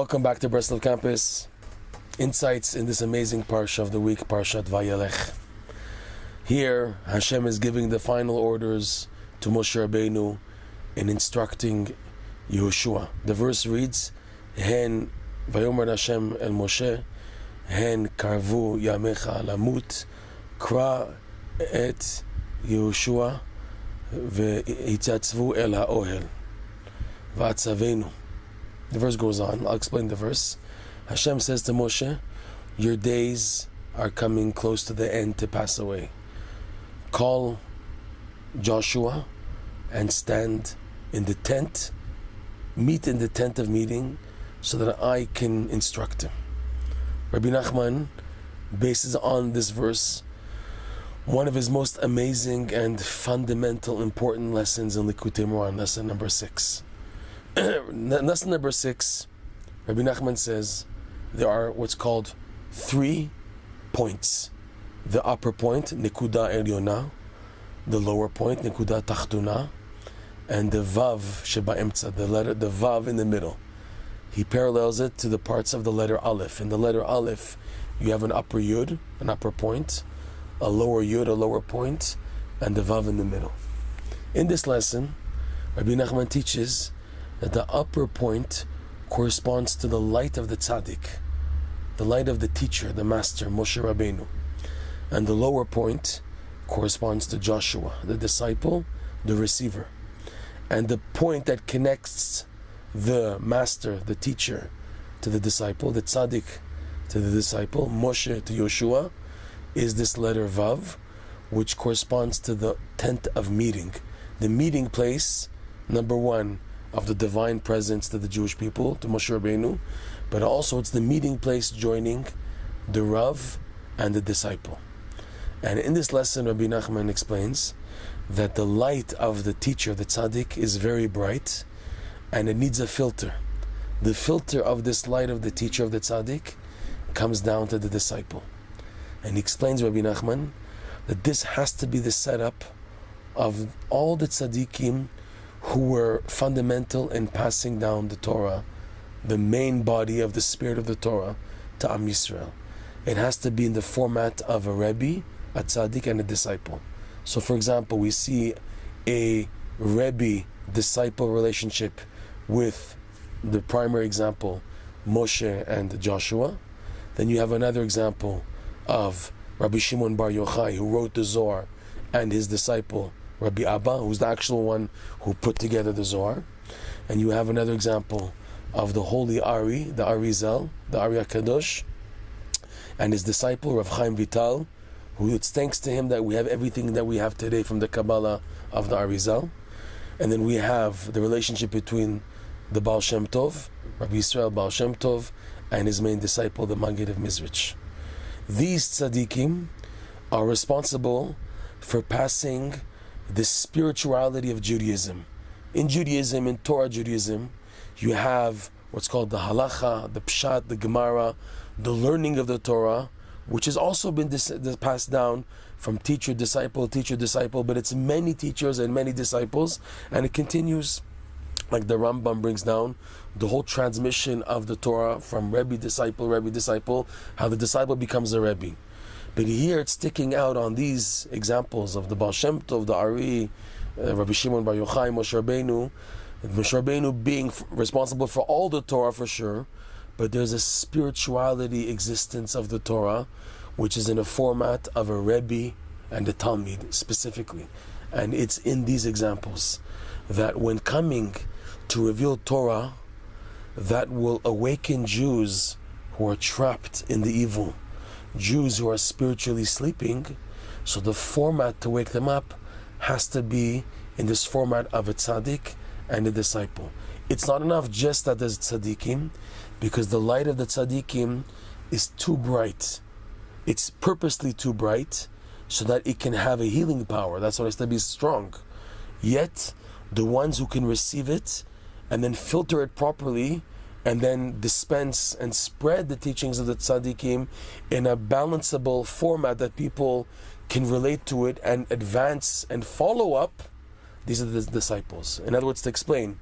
Welcome back to BreslovCampus. Insights in this amazing parsha of the week, Parshat Vayelech. Here, Hashem is giving the final orders to Moshe Rabbeinu in instructing Yehoshua. The verse reads, Hen Vayomer Hashem el Moshe, Hen karvu yamecha lamut, kra et Yehoshua ve'itzatzvu el ha'ohel va'atzavenu. The verse goes on. I'll explain the verse. Hashem says to Moshe, your days are coming close to the end to pass away. Call Joshua and stand in the tent, meet in the tent of meeting, so that I can instruct him. Rebbe Nachman bases on this verse one of his most amazing and fundamental important lessons in Likutey Moharan, lesson number 6. Lesson number 6, Rebbe Nachman says there are what's called 3 points. The upper point, Nekuda Elyona, the lower point, Nekuda Tachtuna, and the Vav Sheba Emtza, the Vav in the middle. He parallels it to the parts of the letter Aleph. In the letter Aleph, you have an upper Yud, an upper point, a lower Yud, a lower point, and the Vav in the middle. In this lesson, Rebbe Nachman teaches that the upper point corresponds to the light of the Tzaddik, the light of the teacher, the master, Moshe Rabbeinu. And the lower point corresponds to Joshua, the disciple, the receiver. And the point that connects the master, the teacher, to the disciple, the Tzaddik to the disciple, Moshe to Yoshua, is this letter Vav, which corresponds to the tent of meeting, the meeting place, number 1, of the divine presence to the Jewish people, to Moshe Rabbeinu, but also it's the meeting place joining the Rav and the disciple. And in this lesson, Rebbe Nachman explains that the light of the teacher, the Tzaddik, is very bright and it needs a filter. The filter of this light of the teacher, of the Tzaddik, comes down to the disciple. And he explains, Rebbe Nachman, that this has to be the setup of all the Tzaddikim who were fundamental in passing down the Torah, the main body of the spirit of the Torah, to Am Yisrael. It has to be in the format of a Rebbe, a Tzaddik, and a disciple. So for example, we see a Rebbe-disciple relationship with the primary example, Moshe and Joshua. Then you have another example of Rabbi Shimon Bar Yochai, who wrote the Zohar, and his disciple, Rabbi Abba, who's the actual one who put together the Zohar. And you have another example of the holy Ari, the Arizal, the Ari HaKadosh, and his disciple, Rav Chaim Vital, who it's thanks to him that we have everything that we have today from the Kabbalah of the Arizal. And then we have the relationship between the Baal Shem Tov, Rabbi Yisrael Baal Shem Tov, and his main disciple, the Maggid of Mizrich. These tzaddikim are responsible for passing the spirituality of Judaism. In Judaism, in Torah Judaism, you have what's called the halacha, the pshat, the gemara, the learning of the Torah, which has also been passed down from teacher, disciple, but it's many teachers and many disciples, and it continues, like the Rambam brings down, the whole transmission of the Torah from Rebbe, disciple, how the disciple becomes a Rebbe. But here it's sticking out on these examples of the Baal Shem Tov, the Ari, Rabbi Shimon Bar Yochai, Moshe Rabbeinu being responsible for all the Torah for sure, but there's a spirituality existence of the Torah, which is in a format of a Rebbe and a talmid specifically. And it's in these examples that when coming to reveal Torah, that will awaken Jews who are trapped in the evil, Jews who are spiritually sleeping. So the format to wake them up has to be in this format of a tzaddik and a disciple. It's not enough just that there's tzaddikim, because the light of the tzaddikim is too bright. It's purposely too bright so that it can have a healing power. That's why it has to be strong. Yet the ones who can receive it and then filter it properly and then dispense and spread the teachings of the tzaddikim in a balanceable format that people can relate to it and advance and follow up, these are the disciples. In other words, to explain,